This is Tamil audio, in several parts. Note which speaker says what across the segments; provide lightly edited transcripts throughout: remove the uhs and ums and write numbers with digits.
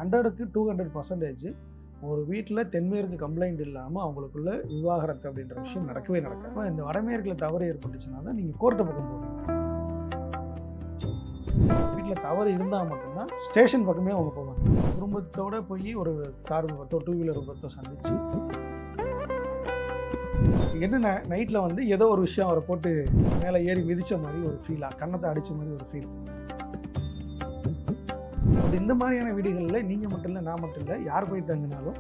Speaker 1: 100க்கு 200% ஒரு வீட்டில் தென்மேற்கு கம்ப்ளைண்ட் இல்லாமல் அவங்களுக்குள்ள விவாகரத்து அப்படின்ற விஷயம் நடக்கவே நடக்காது. இந்த வடமேற்கில் தவறு ஏற்பட்டுச்சுன்னா தான் நீங்கள் கோர்ட்டை பக்கம் போவீங்க. வீட்டில் தவறு இருந்தால் மட்டும்தான் ஸ்டேஷன் பக்கமே அவங்க போவாங்க. குடும்பத்தோடு போய் ஒரு கார் விபத்தோ 2 வீலர் விபத்தோ சந்திச்சு என்ன நைட்டில் வந்து ஏதோ ஒரு விஷயம் அவரை போட்டு மேலே ஏறி மிதித்த மாதிரி ஒரு ஃபீலாக, கன்னத்தை அடித்த மாதிரி ஒரு ஃபீல். இந்த மாதிரியான வீடுகளில் நீங்கள் மட்டும் இல்லை, நான் மட்டும் இல்லை, யார் போய் தங்கினாலும்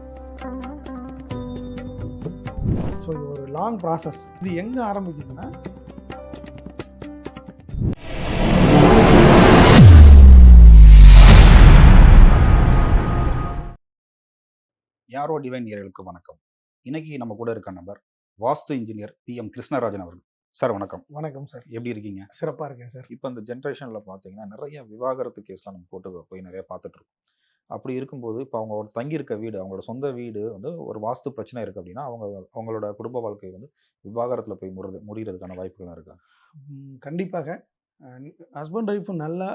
Speaker 1: ஸோ இது ஒரு லாங் ப்ராசஸ். இது எங்கே ஆரம்பிக்குதுன்னா,
Speaker 2: யாரோ டிவைன் நேயர்களுக்கு வணக்கம். இன்னைக்கு நம்ம கூட இருக்க நபர் வாஸ்து இன்ஜினியர் PM கிருஷ்ணராஜன் அவர்கள். சார் வணக்கம்.
Speaker 1: வணக்கம் சார்.
Speaker 2: எப்படி இருக்கீங்க?
Speaker 1: சிறப்பாக இருக்கேன் சார்.
Speaker 2: இப்போ இந்த ஜென்ரேஷனில் பார்த்தீங்கன்னா நிறைய விவாகரத்து கேஸ்லாம் நம்ம போட்டு போய் நிறைய பார்த்துட்டு இருக்கோம். அப்படி இருக்கும்போது இப்போ அவங்க ஒரு தங்கியிருக்க வீடு, அவங்களோட சொந்த வீடு வந்து ஒரு வாஸ்து பிரச்சனை இருக்குது அப்படின்னா அவங்களோட குடும்ப வாழ்க்கை வந்து விவாகரத்தில் போய் முடிகிறதுக்கான வாய்ப்புகளாக இருக்கா?
Speaker 1: கண்டிப்பாக. ஹஸ்பண்ட் ஒய்ஃபும் நல்லா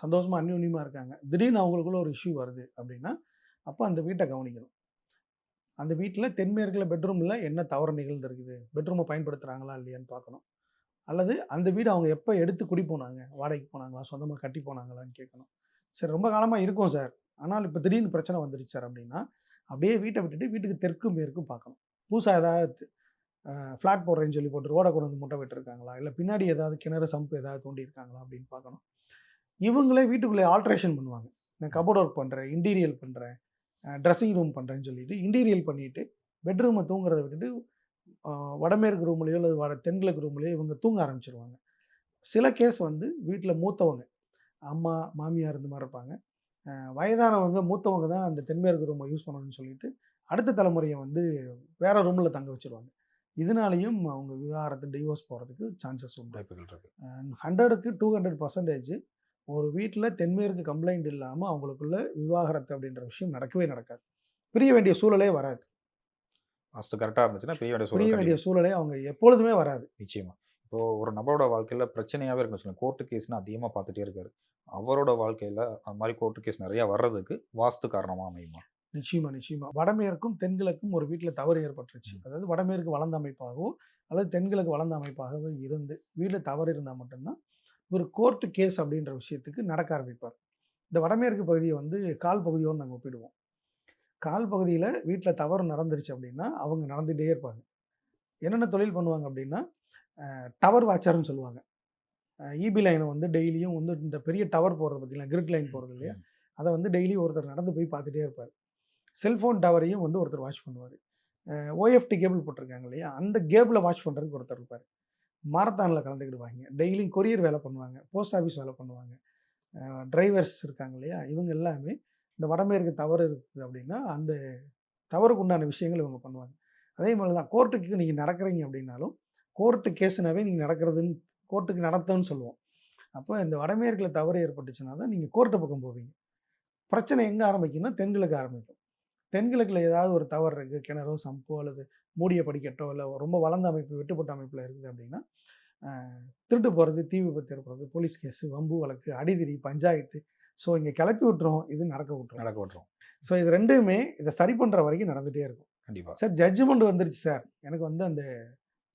Speaker 1: சந்தோஷமாக அந்யோன்யமாக இருக்காங்க. திடீர்னு அவங்களுக்குள்ள ஒரு இஷ்யூ வருது அப்படின்னா அப்போ அந்த வீட்டை கவனிக்கணும். அந்த வீட்டில் தென்மேற்கில் பெட்ரூமில் என்ன தவறு நிகழ்ந்துருக்குது, பெட்ரூமை பயன்படுத்துகிறாங்களா இல்லையான்னு பார்க்கணும். அல்லது அந்த வீடு அவங்க எப்போ எடுத்து குடி போனாங்க, வாடகைக்கு போனாங்களா, சொந்தமாக கட்டி போனாங்களான்னு கேட்கணும். சரி, ரொம்ப காலமாக இருக்கும் சார், ஆனால் இப்போ திடீர்னு பிரச்சனை வந்துருச்சு சார் அப்படின்னா அப்படியே வீட்டை விட்டுட்டு வீட்டுக்கு தெற்கும் மேற்கும் பார்க்கணும். புதுசாக ஏதாவது ஃப்ளாட் போடுறேன்னு சொல்லி போட்டு ரோடை கொண்டு வந்து முட்டை விட்டுருக்காங்களா, இல்லை பின்னாடி ஏதாவது கிணறு சம்பு ஏதாவது தோண்டியிருக்காங்களா அப்படின்னு பார்க்கணும். இவங்களே வீட்டுக்குள்ளே ஆல்ட்ரேஷன் பண்ணுவாங்க. நான் கபோர்ட் ஒர்க் பண்ணுறேன், இன்டீரியல் பண்ணுறேன், ட்ரெஸ்ஸிங் ரூம் பண்ணுறேன்னு சொல்லிட்டு இன்டீரியல் பண்ணிவிட்டு பெட்ரூமை தூங்குறதை விட்டுட்டு வடமேற்கு ரூம்லேயோ அல்லது தென்கிழக்கு ரூம்லேயோ இவங்க தூங்க ஆரம்பிச்சிருவாங்க. சில கேஸ் வந்து வீட்டில் மூத்தவங்க, அம்மா மாமியார் இந்த மாதிரி இருப்பாங்க, வயதானவங்க மூத்தவங்க தான் அந்த தென்மேற்கு ரூமை யூஸ் பண்ணணும்னு சொல்லிட்டு அடுத்த தலைமுறையை வந்து வேறு ரூமில் தங்க வச்சுருவாங்க. இதனாலையும் அவங்க விவாகரத்து டிவோர்ஸ் போகிறதுக்கு சான்சஸ் உண்டு. வாய்ப்புகள் இருக்குது. 100க்கு 200% ஒரு வீட்டில் தென்மேற்கு கம்ப்ளைண்ட் இல்லாமல் அவங்களுக்குள்ள விவாகரத்து அப்படின்ற விஷயம் நடக்கவே நடக்காது. பிரிய வேண்டிய சூழலே வராது.
Speaker 2: வாஸ்து கரெக்டாக இருந்துச்சுன்னா
Speaker 1: பிரிய வேண்டிய சூழலே அவங்க எப்பொழுதுமே வராது.
Speaker 2: நிச்சயமாக. இப்போது ஒரு நபரோட வாழ்க்கையில் பிரச்சனையாகவே இருக்குன்னு வச்சுக்கோங்க. கோர்ட்டு கேஸ்னால் அதிகமாக பார்த்துட்டே இருக்காரு. அவரோட வாழ்க்கையில் அந்த மாதிரி கோர்ட்டு கேஸ் நிறையா வர்றதுக்கு வாஸ்து காரணமாக அமையுமா?
Speaker 1: நிச்சயமாக. வடமேற்கும் தென்கிழக்கும் ஒரு வீட்டில் தவறு ஏற்பட்டுருச்சு. அதாவது வடமேற்கு வளர்ந்த அமைப்பாகவோ அல்லது தென்கிழக்கு வளர்ந்த அமைப்பாகவோ இருந்து வீட்டில் தவறு இருந்தால் மட்டும்தான் ஒரு கோர்ட்டு கேஸ் அப்படின்ற விஷயத்துக்கு நடக்க ஆரம்பிப்பார். இந்த வடமேற்கு பகுதியை வந்து கால் பகுதியோடு நாங்கள் ஒப்பிடுவோம். கால் பகுதியில் வீட்டில் தவறு நடந்துருச்சு அப்படின்னா அவங்க நடந்துகிட்டே இருப்பாங்க. என்னென்ன தொழில் பண்ணுவாங்க அப்படின்னா, டவர் வாட்சர்னு சொல்லுவாங்க. இபி லைனை வந்து டெய்லியும் வந்து இந்த பெரிய டவர் போகிறது பார்த்தீங்களா, கிரிட் லைன் போகிறது இல்லையா, அதை வந்து டெய்லி ஒருத்தர் நடந்து போய் பார்த்துட்டே இருப்பார். செல்ஃபோன் டவரையும் வந்து ஒருத்தர் வாட்ச் பண்ணுவார். ஓஎஃப்டி கேபிள் போட்டிருக்காங்க இல்லையா, அந்த கேபிளை வாட்ச் பண்ணுறதுக்கு ஒருத்தர் இருப்பார். மாரத்தானில் கலந்துக்கிடுவாங்க. டெய்லியும் கொரியர் வேலை பண்ணுவாங்க, போஸ்ட் ஆஃபீஸ் வேலை பண்ணுவாங்க, டிரைவர்ஸ் இருக்காங்க இல்லையா, இவங்க எல்லாமே இந்த வடமேற்கு தவறு இருக்குது அப்படின்னா அந்த தவறுக்கு உண்டான விஷயங்கள் இவங்க பண்ணுவாங்க. அதே மாதிரி தான் கோர்ட்டுக்கு நீங்கள் நடக்கிறீங்க அப்படின்னாலும் கோர்ட்டு கேஸுனாவே நீங்கள் நடக்கிறதுன்னு கோர்ட்டுக்கு நடத்தணும்னு சொல்லுவோம். அப்போ இந்த வடமேற்கில் தவறு ஏற்பட்டுச்சுன்னா தான் நீங்கள் கோர்ட்டு பக்கம் போவீங்க. பிரச்சனை எங்கே ஆரம்பிக்குன்னா தென்கிழக்கு ஆரம்பிக்கும். தென்கிழக்கில் ஏதாவது ஒரு தவறு இருக்குது, கிணறோ சம்போ அல்லது மூடிய படிக்கட்டோ இல்லை ரொம்ப வளர்ந்த அமைப்பு விட்டுப்பட்ட அமைப்பில் இருக்குது அப்படின்னா திருட்டு போகிறது, தீ விபத்து ஏற்படுறது, போலீஸ் கேஸு, வம்பு வழக்கு, அடிதிரி, பஞ்சாயத்து, ஸோ இங்கே கிளப்பி விட்டுரும், இது நடக்க விட்டுரும். ஸோ இது ரெண்டுமே இதை சரி பண்ணுற வரைக்கும் நடந்துகிட்டே இருக்கும்.
Speaker 2: கண்டிப்பாக.
Speaker 1: சார் ஜட்ஜ்மெண்ட் வந்துருச்சு சார், எனக்கு வந்து அந்த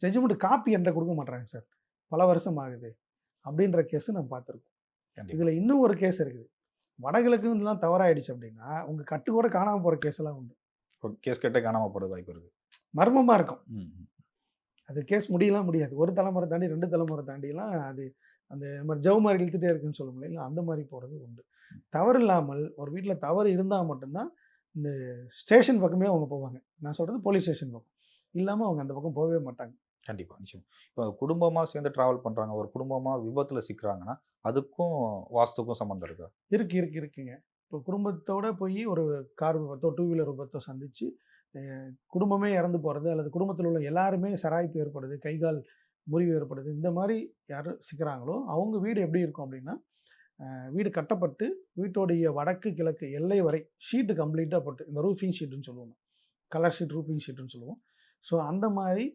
Speaker 1: ஜட்ஜ்மெண்ட் காப்பி என்கிட்ட கொடுக்க மாட்டாங்க சார், பல வருஷம் ஆகுது அப்படின்ற கேஸு நம்ம பார்த்துருக்கோம். இதில் இன்னும் ஒரு கேஸ் இருக்குது. வடகிழக்கு இதெல்லாம் தவறாயிடுச்சு அப்படின்னா உங்கள் கட்டு கூட காணாமல் போகிற கேஸெல்லாம் உண்டு.
Speaker 2: கேஸ் கேட்டே காணாமல் போகிறது வாய்ப்பு இருக்குது.
Speaker 1: மர்மமாக இருக்கும். அது கேஸ் முடியாது. ஒரு தலைமுறை தாண்டி 2 தலைமுறை தாண்டிலாம் அது அந்த மாதிரி ஜவு மாதிரி இழுத்துட்டே இருக்குன்னு சொல்ல முடியல, அந்த மாதிரி போகிறது உண்டு. தவறு இல்லாமல் ஒரு வீட்டில் தவறு இருந்தால் மட்டும்தான் இந்த ஸ்டேஷன் பக்கமே அவங்க போவாங்க. நான் சொல்கிறது போலீஸ் ஸ்டேஷன் பக்கம் இல்லாமல் அவங்க அந்த பக்கம் போகவே மாட்டாங்க.
Speaker 2: கண்டிப்பாக. நிச்சயம். இப்போ குடும்பமாக சேர்ந்து ட்ராவல் பண்ணுறாங்க, ஒரு குடும்பமாக விபத்தில் சிக்கிறாங்கன்னா அதுக்கும் வாஸ்துக்கும் சம்மந்தம் இருக்கா?
Speaker 1: இருக்குங்க. இப்போ குடும்பத்தோடு போய் ஒரு கார் விபத்தோ 2 வீலர் விபத்தோ சந்தித்து குடும்பமே இறந்து போகிறது அல்லது குடும்பத்தில் உள்ள எல்லாருமே சராய்ப்பு ஏற்படுது, கைகால் முறிவு ஏற்படுது, இந்த மாதிரி யார் சிக்கிறாங்களோ அவங்க வீடு எப்படி இருக்கும் அப்படின்னா, வீடு கட்டப்பட்டு வீட்டோடைய வடக்கு கிழக்கு எல்லை வரை ஷீட்டு கம்ப்ளீட்டாக போட்டு, இந்த ரூஃபிங் ஷீட்டுன்னு சொல்லுவோம், கலர் ஷீட் ரூஃபிங் ஷீட்டுன்னு சொல்லுவோம். ஸோ அந்த மாதிரி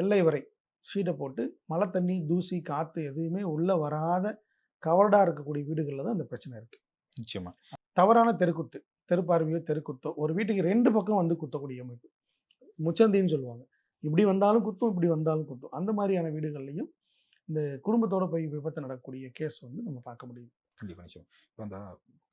Speaker 1: எல்லை வரை ஷீட்டை போட்டு மழை தண்ணி தூசி காற்று எதுவுமே உள்ளே வராத கவர்டாக இருக்கக்கூடிய வீடுகளில் தான் அந்த பிரச்சனை இருக்குது.
Speaker 2: நிச்சயமாக.
Speaker 1: தவறான தெருக்குத்து, தெருப்பார்வையோ, தெருக்குத்தோ, ஒரு வீட்டுக்கு 2 பக்கம் வந்து குத்தக்கூடிய அமைப்பு. முச்சந்தின்னு சொல்லுவாங்க. இப்படி வந்தாலும் குத்தும், இப்படி வந்தாலும் குத்தும். அந்த மாரியான வீடுகள்லயும் இந்த குடும்பத்தோட போய் விபத்து நடக்கக்கூடிய கேஸ் வந்து நம்ம பார்க்க முடியுது.
Speaker 2: கண்டிப்பா, நிச்சயமா. இப்ப அந்த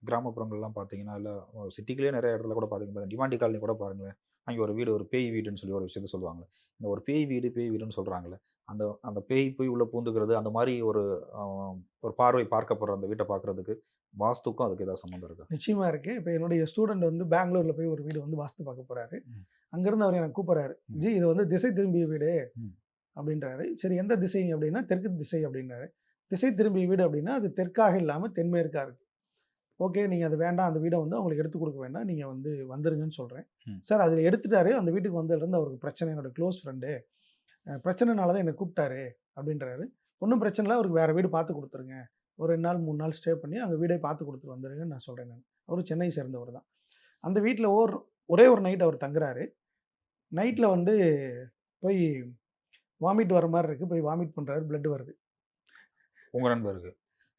Speaker 2: கிராமப்புறங்கள்லாம் பார்த்தீங்கன்னா, இல்ல சிட்டிக்குள்ளேயே நெறைய இடத்துல கூட பார்த்தீங்கன்னா, டிமாண்டி காலனி கூட பாருங்களேன். அங்கே ஒரு வீடு ஒரு பேய் வீடுன்னு சொல்லி ஒரு விஷயத்த சொல்லுவாங்க. இந்த ஒரு பேய் வீடு, பேய் வீடுன்னு சொல்றாங்கல்ல. அந்த அந்த பேய் போய் உள்ள பூந்துக்கிறது, அந்த மாரி அ ஒரு பார்வை பார்க்கப்படுற அந்த வீட்ட பார்க்கறதுக்கு, வாஸ்துக்கும் அதுக்கு ஏதாவது சம்மந்தம் இருக்கா?
Speaker 1: நிச்சயமா இருக்கு. இப்ப என்னுடைய ஸ்டூடண்ட் வந்து பெங்களூர்ல போய் ஒரு வீடு வந்து வாஸ்து பார்க்க போறாரு.
Speaker 2: ம்.
Speaker 1: அங்கருந்து அவர் எனக்கு கூப்பிடுறாரு.
Speaker 2: ம்.
Speaker 1: "ஜி இது வந்து திசை திரும்பிய வீடு"
Speaker 2: ம்.
Speaker 1: அப்படின்றாரு. சரி எந்த திசைங்க அப்படின்னா, தெற்கு திசை அப்படின்னாரு. திசை திரும்பிய வீடு அப்படின்னா, அது தெற்காக இல்லாம தென்மேற்கா இருக்கு. ஓகே. நீங்க அது வேண்டாம். அந்த வீட வந்து அவங்களுக்கு எடுத்துக் குடுக்க வேண்டாம். நீங்க வந்து வந்துருங்கன்னு சொல்றேன்.
Speaker 2: ம்.
Speaker 1: சார் அது எடுத்துட்டாரு. அந்த வீட்டுக்கு வந்ததுலருந்து அவருக்கு பிரச்சனை. என்னோட க்ளோஸ் ஃப்ரெண்டு. பிரச்சனைனால தான் என்ன கூப்பிட்டாரு அப்படின்றாரு. ஒண்ணும் பிரச்சனை இல்ல. அவருக்கு வேற வீடு பார்த்து குடுத்துருங்க. ஒரு 2 நாள், 3 நாள் ஸ்டே பண்ணி அங்க வீடே பார்த்து குடுத்துட்டு வந்துருங்கன்னு நான் சொல்றேன் நானு. அவரு சென்னை சேர்ந்தவர் தான். அந்த வீட்ல ஒரே ஒரு நைட் அவர் தங்குறாரு. நைட்ல வந்து போய் வாமிட் வர மாரி இருக்கு. போய் வாமிட் பண்றாரு. பிளட் வருது.
Speaker 2: உங்க நண்பருக்கு.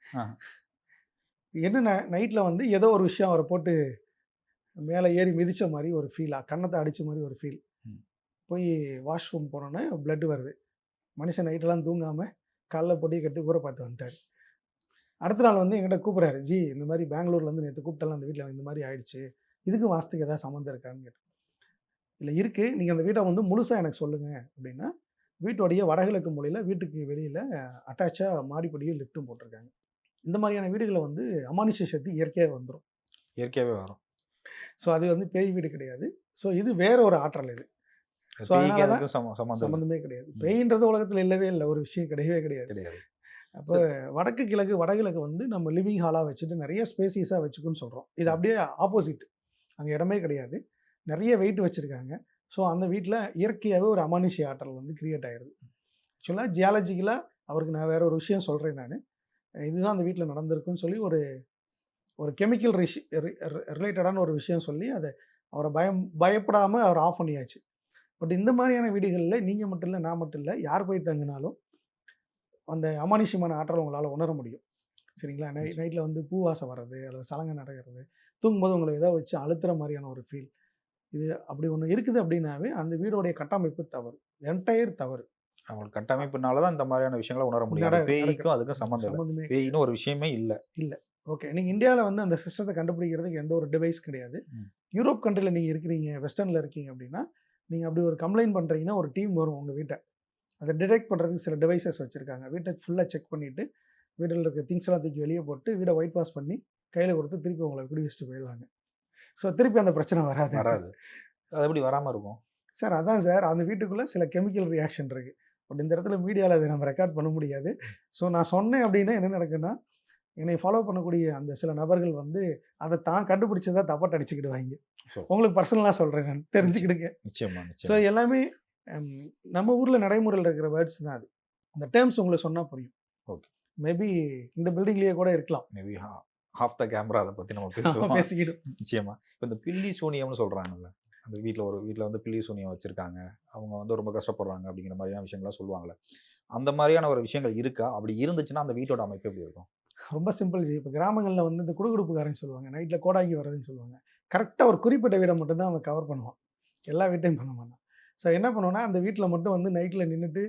Speaker 2: ஆ.
Speaker 1: என்னன்னா நைட்ல வந்து ஏதோ ஒரு விஷயம் அவர போட்டு மேல ஏறி மிதிச்ச மாரி ஒரு ஃபீல். கன்னத்த அடிச்ச மாரி ஒரு ஃபீல்.
Speaker 2: ம்.
Speaker 1: போய் வாஷ்ரூம் போனோனே பிளட் வருது. மனுஷன் நைட்டெல்லாம் தூங்காம காலைல பொட்டிய கட்டி ஊர பார்த்து வந்துட்டாரு. அடுத்த நாள் வந்து என்கிட்ட கூப்பிடுறாரு. "ஜி இந்த மாரி பெங்களூர்லேருந்து நேத்து கூப்பிட்டேன்ல அந்த வீட்ல இந்த மாரி ஆயிடுச்சு. இதுக்கும் வாஸ்துக்கு ஏதாவது சம்மந்தம் இருக்கான்னு?" கேட்டேன். "இல்ல இருக்கு. நீங்க அந்த வீட்ட வந்து முழுசா எனக்கு சொல்லுங்க." அப்படின்னா, வீட்டோடைய வடகிழக்கு மூலையில வீட்டுக்கு வெளியில அட்டாச்சா மாடிப்படியும் லிஃப்ட்டும் போட்டிருக்காங்க. இந்த மாரியான வீடுகள வந்து அமானுஷ்ய சக்தி இயற்கையாவே வந்துரும்.
Speaker 2: இயற்கையாவே வரும்.
Speaker 1: ஸோ அது வந்து பேய் வீடு கிடையாது. ஸோ இது வேற ஒரு ஆற்றல் இது. ஸோ
Speaker 2: பேய்க்கு
Speaker 1: அதனால தான்
Speaker 2: அதுக்கும் சம்மந்தம் இல்ல.
Speaker 1: சம்மந்தமே கிடையாது.
Speaker 2: ம்.
Speaker 1: பேய்ன்றது உலகத்துல இல்லவே இல்ல. ஒரு விஷயம் கிடையவே கிடையாது.
Speaker 2: கிடையாது.
Speaker 1: அப்ப
Speaker 2: சரி.
Speaker 1: வடக்கு, கிழக்கு, வடகிழக்கு வந்து நம்ம லிவிங் ஹாலா வச்சுட்டு நெறைய ஸ்பேசியஸா வச்சுக்குன்னு சொல்றோம். இது அப்படியே ஆப்போசிட். அங்க இடமே கிடையாது. நெறைய வெயிட் வச்சிருக்காங்க. ஸோ அந்த வீட்ல இயற்கையாவே ஒரு அமானுஷ்ய ஆற்றல் வந்து கிரியேட் ஆயிருது. ஆக்சுவலா ஜியாலஜிக்கலா அவருக்கு நான் வேற ஒரு விஷயம் சொல்றேன் நானு. இதுதான் அந்த வீட்ல நடந்திருக்குன்னு சொல்லி ஒரு ஒரு கெமிக்கல் ரிலேட்டடான ஒரு விஷயம் சொல்லி அவர பயப்படாம அவர ஆஃப் பண்ணியாச்சு. பட் இந்த மாரியான வீடுகள்ல நீங்க மட்டும் இல்ல, நான் மட்டும் இல்ல, யார் போய் தங்குனாலும் அந்த அமானுஷ்யமான ஆற்றல உங்களால உணர முடியும். சரிங்களா? நைட்ல வந்து பூ வாசம் வர்றது, அல்லது சலங்கை நடக்கிறது, தூங்கும்போது உங்கள ஏதோ வச்சு அழுத்துற மாரியான ஒரு ஃபீல். இது அப்படி ஒண்ணு இருக்குது அப்படின்னாவே, அந்த வீடோடைய கட்டமைப்பு தவறு. என்டயர் தவறு.
Speaker 2: அவங்களுக்கு கட்டமைப்புனால தான் இந்த மாதிரியான விஷயங்கள உணர முடியும். அது
Speaker 1: நடக்குது.
Speaker 2: பேய்க்கும் அதுக்கும் சம்மந்தம் இல்ல.
Speaker 1: சம்மந்தமே
Speaker 2: பேய்ன்னு ஒரு விஷயமே இல்ல.
Speaker 1: இல்ல. ஓகே. நீங்க இந்தியால வந்து அந்த சிஸ்டத்த கண்டுபிடிக்கிறதுக்கு எந்த ஒரு டிவைஸ் கிடையாது.
Speaker 2: ம்.
Speaker 1: யூரோப் கண்ட்ரில நீங்க இருக்கிறீங்க, வெஸ்டர்ன்ல இருக்கீங்க அப்படின்னா, நீங்க அப்படி ஒரு கம்ப்ளைண்ட் பண்றீங்கன்னா, ஒரு டீம் வரும் உங்க வீட்ட. அத டிடெக்ட் பண்றதுக்கு சில டிவைஸஸ் வச்சிருக்காங்க. வீட்ட ஃபுல்லா செக் பண்ணிட்டு, வீட்ல இருக்க திங்ஸ்லாம் தூக்கி வெளிய போட்டு, வீட ஒயிட் வாஷ் பண்ணி, கையில குடுத்து திருப்பி உங்கள குடி வச்சுட்டு போயிருவாங்க. ஸோ திருப்பி அந்த பிரச்சனை வராது.
Speaker 2: வராது. அது எப்படி வராம இருக்கும்?
Speaker 1: சார் அதான் சார், அந்த வீட்டுக்குள்ள சில கெமிக்கல் ரியாக்ஷன் இருக்கு. பட் இந்த இடத்துல மீடியால அத நம்ம ரெக்கார்ட் பண்ண முடியாது. ஸோ நான் சொன்னேன் அப்படின்னா என்ன நடக்குன்னா, என்னைய ஃபாலோ பண்ணக்கூடிய அந்த சில நபர்கள் வந்து, அத தான் கண்டுபிடிச்சதா தப்பா அடிச்சுக்கிடுவாய்ங்க.
Speaker 2: ஸோ
Speaker 1: உங்களுக்கு பர்சனலா சொல்றேன் நான். தெரிஞ்சுக்கிடுங்க.
Speaker 2: நிச்சயமா,
Speaker 1: ஸோ
Speaker 2: நிச்சயமா.
Speaker 1: எல்லாமே நம்ம ஊர்ல நடைமுறையில இருக்கிற வேர்ட்ஸ் தான் அது. அந்த டெர்ம்ஸ் உங்களுக்கு சொன்னா புரியும்.
Speaker 2: ஓகே.
Speaker 1: மேபி இந்த பில்டிங்லயே கூட இருக்கலாம்.
Speaker 2: மேபி ஆஃப் த கேமரா அத பத்தி நம்ம
Speaker 1: நாம
Speaker 2: பேசுவோம்.
Speaker 1: பேசிக்கிடும்.
Speaker 2: நிச்சயமா. இப்ப இந்த பில்லி சூனியம்னு சொல்றாங்கல்ல. அந்த வீட்ல வந்து பில்லி சூனியம் வச்சிருக்காங்க. அவங்க வந்து ரொம்ப கஷ்டப்படுறாங்க அப்படிங்கிற மாதிரியான விஷயங்கள்லாம் சொல்லுவாங்கல்ல. அந்த மாதிரியான ஒரு விஷயங்கள் இருக்கா? அப்படி இருந்துச்சுன்னா அந்த வீட்டோட அமைப்பு எப்படி இருக்கும்?
Speaker 1: ரொம்ப சிம்பிள் ஜி. இப்ப கிராமங்கள்ல வந்து இந்த குடுகுடுப்புக்காரன்னு சொல்லுவாங்க. நைட்ல கோடாங்கி வர்றதுன்னு சொல்லுவாங்க. கரெக்ட்டா ஒரு குறிப்பிட்ட வீட மட்டும் தான் அவன் கவர் பண்ணுவான். எல்லா வீட்டையும் பண்ண மாட்டான். ஸோ என்ன பண்ணுவான்னா, அந்த வீட்ல மட்டும் வந்து நைட்ல நின்னுட்டு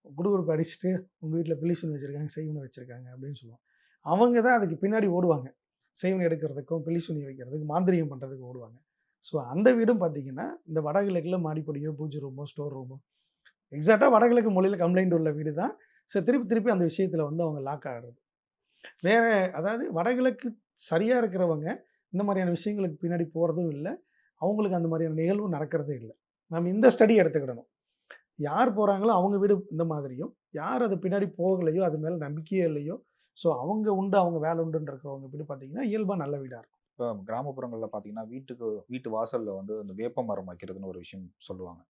Speaker 1: குடுகுடுப்பு அடிச்சுட்டு, உங்க வீட்ல பில்லி சூனியம் வச்சிருக்காங்க, செய்வினை வச்சிருக்காங்க அப்படின்னு சொல்லுவான். அவங்க தான் அதுக்கு பின்னாடி ஓடுவாங்க. செய்வினை எடுக்கிறதுக்கும், பில்லி சூனியம் வைக்கிறதுக்கு, மாந்திரீகம் பண்றதுக்கு ஓடுவாங்க. ஸோ அந்த வீடும் பார்த்தீங்கன்னா, இந்த வடகிழக்குல மாடிப்படியோ, பூஜை ரூமோ, ஸ்டோர் ரூமோ எக்ஸாக்ட்டா வடகிழக்கு மூலையில கம்ப்ளைண்ட் உள்ள வீடு தான். ஸோ திருப்பி திருப்பி அந்த விஷயத்துல வந்து அவங்க லாக் ஆகுறது. வேற அதாவது வடகிழக்கு சரியா இருக்கிறவங்க, இந்த மாரியான விஷயங்களுக்கு பின்னாடி போறதும் இல்ல. அவங்களுக்கு அந்த மாரியான நிகழ்வு நடக்கிறதே இல்ல. நம்ம இந்த ஸ்டடி எடுத்துக்கிடணும். யார் போறாங்களோ அவங்க வீடு இந்த மாதிரியும், யார் அது பின்னாடி போகலையோ, அது மேல நம்பிக்கையே இல்லையோ, ஸோ அவங்க உண்டு, அவங்க வேலை உண்டுன்னு இருக்கிறவங்க வீடு பார்த்தீங்கன்னா, இயல்பா நல்ல வீடா இருக்கும்.
Speaker 2: இப்ப கிராமப்புறங்கள்ல பார்த்தீங்கன்னா, வீட்டு வாசல்ல வந்து இந்த வேப்ப மரம் வைக்கிறதுன்னு ஒரு விஷயம் சொல்லுவாங்க.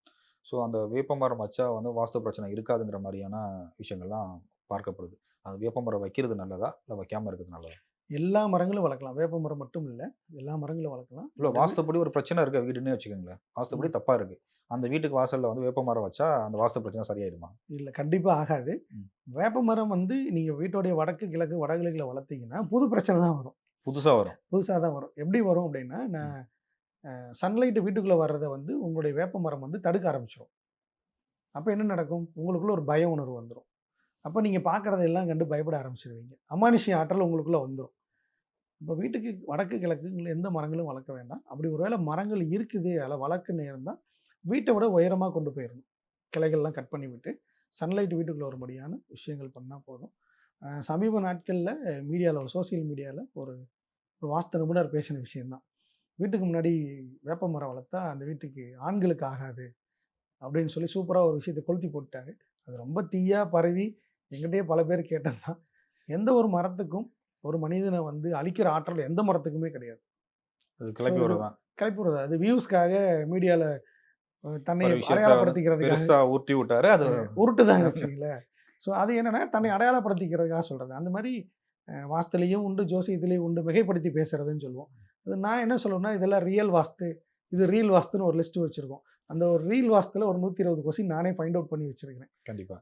Speaker 2: ஸோ அந்த வேப்ப மரம் வச்சா வந்து வாஸ்து பிரச்சனை இருக்காதுங்கிற மாரியான விஷயங்கள்லாம் பார்க்கப்படுது. அது வேப்ப மரம் வைக்கிறது நல்லதா? இல்ல வைக்காம இருக்கிறது நல்லதா?
Speaker 1: எல்லா மரங்களும் வளர்க்கலாம். வேப்ப மரம் மட்டும் இல்ல. எல்லா மரங்களும் வளர்க்கலாம்.
Speaker 2: இல்ல வாஸ்துப்படி ஒரு பிரச்சனை இருக்க வீடுன்னே வச்சுக்கோங்களேன். வாஸ்துப்படி
Speaker 1: ம்.
Speaker 2: தப்பா இருக்கு. அந்த வீட்டுக்கு வாசல்ல வந்து வேப்ப மரம் வச்சா அந்த வாஸ்து பிரச்சனை சரியாயிடுமா?
Speaker 1: இல்ல கண்டிப்பா ஆகாது.
Speaker 2: ம்.
Speaker 1: வேப்ப மரம் வந்து நீங்க வீட்டோடைய வடக்கு, கிழக்கு, வடகிழக்குல வளர்த்தீங்கன்னா, புது பிரச்சனை தான் வரும்.
Speaker 2: புதுசா வரும்.
Speaker 1: புதுசா தான் வரும். எப்படி வரும் அப்படின்னா,
Speaker 2: ம்.
Speaker 1: சன்லைட் வீட்டுக்குள்ள வர்றத வந்து உங்களுடைய வேப்பமரம் வந்து தடுக்க ஆரம்பிச்சுரும். அப்ப என்ன நடக்கும்? உங்களுக்குள்ள ஒரு பய உணர்வு வந்துரும். அப்ப நீங்க பார்க்கிறதையெல்லாம் கண்டு பயப்பட ஆரம்பிச்சுருவீங்க. அமானுஷ்ய ஆற்றல் உங்களுக்குள்ள வந்துரும். இப்ப வீட்டுக்கு வடக்கு, கிழக்குல எந்த மரங்களும் வளர்க்க வேண்டாம். அப்படி ஒரு வேளை மரங்கள் இருக்குது, அதில வளர்க்க நேர்ந்தா, வீட்ட விட உயரமா கொண்டு போயிரணும். கிளைகள்லாம் கட் பண்ணி விட்டு, சன்லைட் வீட்டுக்குள்ள வரும்படியான விஷயங்கள் பண்ணா போதும். சமீப நாட்கள்ல மீடியால சோசியல் மீடியால ஒரு ஒரு வாஸ்து நிபுணர் பேசின விஷயம் தான். வீட்டுக்கு முன்னாடி வேப்பமரம் வளர்த்தா, அந்த வீட்டுக்கு ஆண்களுக்கு ஆகாது. அப்படின்னு சொல்லி சூப்பரா ஒரு விஷயத்த கொளுத்தி போட்டுட்டாரு. அது ரொம்ப தீயா பரவி என்கிட்டயே பல பேர் கேட்டது தான். எந்த ஒரு மரத்துக்கும் ஒரு மனிதன வந்து அழிக்கிற ஆற்றல் எந்த மரத்துக்குமே கிடையாது.
Speaker 2: அது
Speaker 1: ஸோ
Speaker 2: கிளப்பி
Speaker 1: இது
Speaker 2: வரதான்.
Speaker 1: கிளப்பி விடுறது. அது வியூஸ்க்காக மீடியால தன்னை
Speaker 2: ஒரு விஷயத்த வந்து
Speaker 1: அடையாளப்படுத்திக்கிறதுக்காக
Speaker 2: பெருசா உருட்டி விட்டாரு. அது
Speaker 1: உருட்டுதான்னு வச்சுக்கங்களேன். ஸோ அது என்னன்னா, தன்னை அடையாளப்படுத்திக்கிறதுக்காக சொல்றது. அந்த மாரி வாஸ்துலயும் உண்டு, ஜோசியத்திலயும் உண்டு, மிகைப்படுத்தி பேசுறதுன்னு சொல்லுவோம். அது நான் என்ன சொல்லுவேன்னா, இதெல்லாம் ரியல் வாஸ்து, இது ரீல் வாஸ்துன்னு ஒரு லிஸ்ட் வச்சிருக்கோம். அந்த ஒரு ரீல் வாஸ்துல ஒரு 120 கொஸ்டின் நானே ஃபைண்ட் அவுட் பண்ணி வச்சிருக்கிறேன்.
Speaker 2: கண்டிப்பா.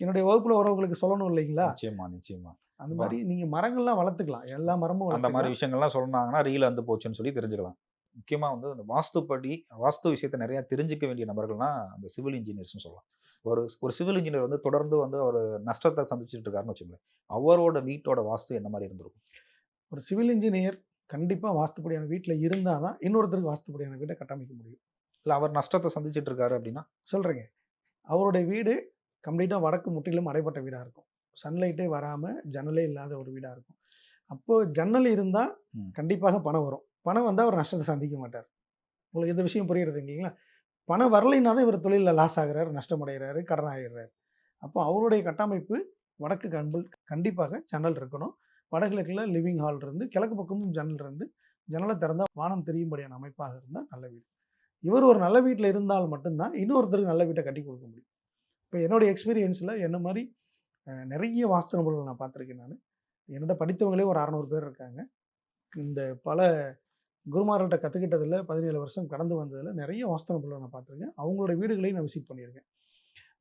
Speaker 1: என்னுடைய வகுப்புல வரவங்களுக்கு சொல்லணும் இல்லைங்களா?
Speaker 2: நிச்சயமா, நிச்சயமா.
Speaker 1: அந்த
Speaker 2: வா
Speaker 1: மாரி நீங்க மரங்கள்லாம் வளர்த்துக்கலாம். எல்லா மரமும்
Speaker 2: அந்த மாரி
Speaker 1: வளர்த்துக்கலாம்.
Speaker 2: விஷயங்கள்லாம் சொன்னாங்கன்னா, ரீல் வந்து போச்சுன்னு சொல்லி தெரிஞ்சுக்கலாம். முக்கியமா வந்து அந்த வாஸ்துப்படி, வாஸ்து விஷயத்த நெறைய தெரிஞ்சுக்க வேண்டிய நபர்கள்னா, அந்த சிவில் இன்ஜினியர்ஸ்ன்னு சொல்லலாம். ஒரு ஒரு சிவில் இன்ஜினியர் வந்து தொடர்ந்து வந்து ஒரு நஷ்டத்த சந்திச்சுட்டு இருக்காருன்னு வச்சுக்கோங்களேன். அவரோட வீட்டோட வாஸ்து என்ன மாரி இருந்திருக்கும்?
Speaker 1: ஒரு சிவில் இன்ஜினியர் கண்டிப்பா வாஸ்துப்படியான வீட்ல இருந்தா தான், இன்னொருத்தருக்கு வாஸ்துப்படியான வீட்ட கட்டமைக்க முடியும்.
Speaker 2: இல்ல அவர் நஷ்டத்த சந்திச்சுட்டு இருக்காரு அப்டின்னா?
Speaker 1: சொல்றேங்க. அவருடைய வீடு கம்ப்ளீட்டா வடக்கு முற்றிலும் அடைப்பட்ட வீடா இருக்கும். சன்லைட்டே வராம, ஜன்னலே இல்லாத ஒரு வீடா இருக்கும். அப்போ ஜன்னல் இருந்தா
Speaker 2: ம்.
Speaker 1: கண்டிப்பாக பணம் வரும். பணம் வந்தா அவர் நஷ்டத்த சந்திக்க மாட்டார். உங்களுக்கு இந்த விஷயம் புரியுறது இல்லைங்களா? பணம் வரலைன்னா தான் இவர் தொழில்ல லாஸ் ஆகுறாரு, நஷ்டம் அடைகிறாரு, கடன் ஆயிடுறாரு. அப்போ அவருடைய கட்டமைப்பு வடக்கு கண்டிப்பாக ஜன்னல் இருக்கணும். வடகிழக்குல லிவிங் ஹால் இருந்து, கிழக்கு பக்கமும் ஜன்னல் இருந்து, ஜன்னல திறந்தா வானம் தெரியும்படியான அமைப்பாக இருந்தா நல்ல வீடு. இவர் ஒரு நல்ல வீட்ல இருந்தால் மட்டும் தான், இன்னொருத்தருக்கு நல்ல வீட்ட கட்டிக் கொடுக்க முடியும். இப்ப என்னுடைய எக்ஸ்பீரியன்ஸ்ல என்ன மாரி நெறைய வாஸ்து நிபுணர்கள் நான் பார்த்துருக்கேன் நானு. என்னோட படித்தவங்களே ஒரு 600 பேர் இருக்காங்க. இந்த பல குருமார்கள்ட்ட கத்துக்கிட்டதுல 17 வருஷம் கடந்து வந்ததுல நெறைய வாஸ்து நிபுணர்கள நான் பார்த்துருக்கேன். அவங்களோட வீடுகளையும் நான் விசிட் பண்ணியிருக்கேன்.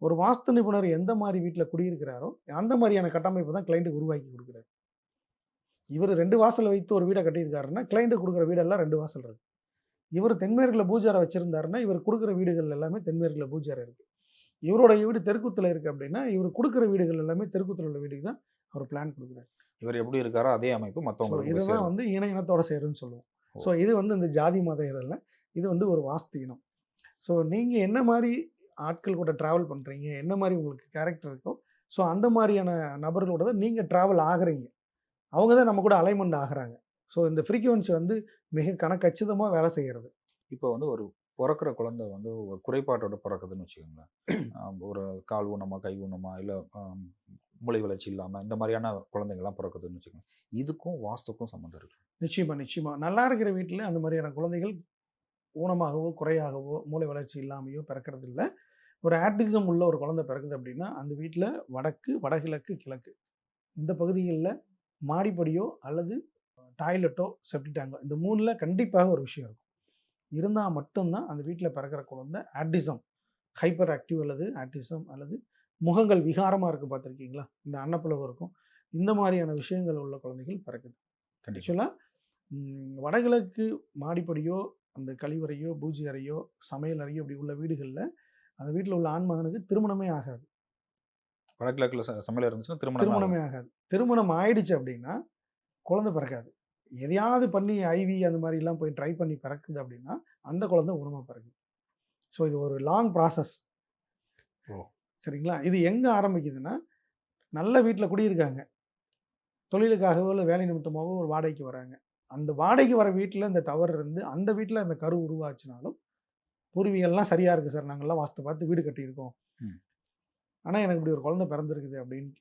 Speaker 1: ஒரு வாஸ்து நிபுணர் எந்த மாரி வீட்ல குடியிருக்கிறாரோ, அந்த மாரியான கட்டமைப்பு தான் கிளையன்ட்க்கு உருவாக்கி குடுக்குறாரு. இவரு 2 வாசல் வைத்து ஒரு வீட கட்டியிருக்காருன்னா, கிளையன்ட்க்கு குடுக்குற வீடெல்லாம் 2 வாசல் இருக்கு. இவரு தென்மேற்குல பூஜை அறை வச்சிருந்தாருன்னா, இவர் குடுக்குற வீடுகள் எல்லாமே தென்மேற்குல பூஜை அறை இருக்கு. இவரோட வீடு தெற்குத்துல இருக்கு அப்படின்னா, இவரு குடுக்குற வீடுகள் எல்லாமே தெற்குத்துல உள்ள வீடுக்கு தான் அவர் பிளான் குடுக்குறாரு.
Speaker 2: இவர் எப்படி இருக்காரோ அதே அமைப்பு
Speaker 1: ஸோ
Speaker 2: மத்தவங்களுக்கு போய்
Speaker 1: இதுதான்
Speaker 2: சேரும்.
Speaker 1: வந்து இனத்தோட சேரும்ன்னு சொல்லுவோம்.
Speaker 2: ஓ!
Speaker 1: ஸோ இது வந்து இந்த ஜாதி மத இதல்ல. இது வந்து ஒரு வாஸ்து இனம். ஸோ நீங்க என்ன மாரி ஆட்கள் கூட டிராவல் பண்றீங்க? என்ன மாரி உங்களுக்கு கேரக்டர் இருக்கோ, ஸோ அந்த மாரியான நபர்களோட தான் நீங்க டிராவல் ஆகுறீங்க. அவங்க தான் நம்ம கூட அலைன்மென்ட் ஆகுறாங்க. ஸோ இந்த ஃப்ரீக்வென்சி வந்து மிக கச்சிதமா வேலை செய்கிறது.
Speaker 2: இப்போ வந்து ஒரு பொறக்கிற குழந்தை வந்து ஒரு குறைபாட்டோட பொறக்குதுன்னு வச்சுக்கோங்களேன். ஒரு கால் ஊனமா, கை ஊனமா, இல்ல மூளை வளர்ச்சி இல்லாம இந்த மாரியான குழந்தைங்கலாம் பொறக்குதுன்னு வச்சுக்கோங்க. இதுக்கும் வாஸ்துக்கும் சம்மந்தம் இருக்கு.
Speaker 1: நிச்சயமா, நிச்சயமா. நல்லா இருக்கிற வீட்ல அந்த மாரியான குழந்தைகள் ஊனமாகவோ, குறையாகவோ, மூளை வளர்ச்சி இல்லாமயோ பிறக்கறதில்ல. ஒரு ஆட்டிசம் உள்ள ஒரு குழந்தை பிறக்குது அப்படின்னா, அந்த வீட்ல வடக்கு, வடகிழக்கு, கிழக்கு இந்த பகுதிகள்ல மாடிப்படியோ அல்லது டாய்லெட்டோ, செப்டிக் டேங்கோ இந்த 3ல கண்டிப்பாக ஒரு விஷயம் இருக்கும். இருந்தா மட்டும் தான் அந்த வீட்ல பிறக்கிற குழந்தை ஆட்டிசம், ஹைப்பர் ஆக்டிவ் அல்லது ஆட்டிசம் அல்லது முகங்கள் விகாரமா இருக்கும் பார்த்துருக்கீங்களா? இந்த அன்னப்பிளவு இருக்கும். இந்த மாரியான விஷயங்கள் உள்ள குழந்தைகள் பிறக்குது.
Speaker 2: கண்டிப்பா.
Speaker 1: ஆக்சுவலா வடகிழக்கு மாடிப்படியோ, அந்த கழிவறையோ, பூஜை அறையோ, சமையல் அறையோ இப்படி உள்ள வீடுகள்ல, அந்த வீட்ல உள்ள ஆண்மகனுக்கு திருமணமே ஆகாது.
Speaker 2: வடகிழக்குல சமையல் இருந்துச்சுன்னா திருமணமே
Speaker 1: திருமணமே
Speaker 2: ஆகாது.
Speaker 1: ஆகாது. திருமணம் ஆயிடுச்சு அப்படின்னா, குழந்தை பிறக்காது. எதையாவது பண்ணி ஐவி அந்த மாரிலாம் போய் ட்ரை பண்ணி பிறக்குது அப்படின்னா, அந்த குழந்தை ஊனமா பிறக்குது. ஸோ இது ஒரு லாங் ப்ராசஸ்.
Speaker 2: ஓ!
Speaker 1: சரிங்களா? இது எங்க ஆரம்பிக்குதுன்னா, நல்ல வீட்ல குடியிருக்காங்க. தொழிலுக்காகவோ, இல்ல வேலை நிமித்தமாவோ ஒரு வாடகைக்கு வராங்க. அந்த வாடகைக்கு வர வீட்ல இந்த தவறு இருந்து, அந்த வீட்ல அந்த கரு உருவாச்சுனாலும், பூர்வீகம்லாம் சரியா இருக்கு சார். நாங்கலாம் வாஸ்து பார்த்து வீடு கட்டியிருக்கோம்.
Speaker 2: ம்.
Speaker 1: ஆனா, எனக்கு இப்படி ஒரு குழந்தை பிறந்திருக்குது அப்படின்னு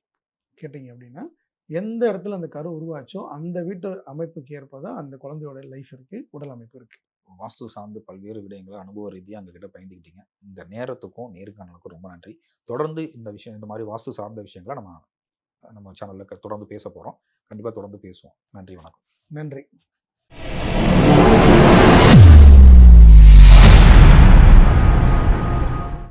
Speaker 1: கேட்டீங்க அப்படின்னா, எந்த இடத்துல அந்த கரு உருவாச்சோ, அந்த வீட்டு அமைப்புக்கு ஏற்ப தான் அந்த குழந்தையோட லைஃப் இருக்கு, உடல் அமைப்பு இருக்கு.
Speaker 2: வாஸ்து சார்ந்து பல்வேறு விடயங்கள அனுபவ ரீதியா எங்ககிட்ட பகிர்ந்துக்கிட்டீங்க. இந்த நேரத்துக்கும், நேர்காணலுக்கும் ரொம்ப நன்றி. தொடர்ந்து இந்த விஷயம் இந்த மாரி வாஸ்து சார்ந்த விஷயங்கள நம்ம நம்ம சேனல்ல தொடர்ந்து பேச போறோம். கண்டிப்பா தொடர்ந்து பேசுவோம். நன்றி, வணக்கம்.
Speaker 1: நன்றி.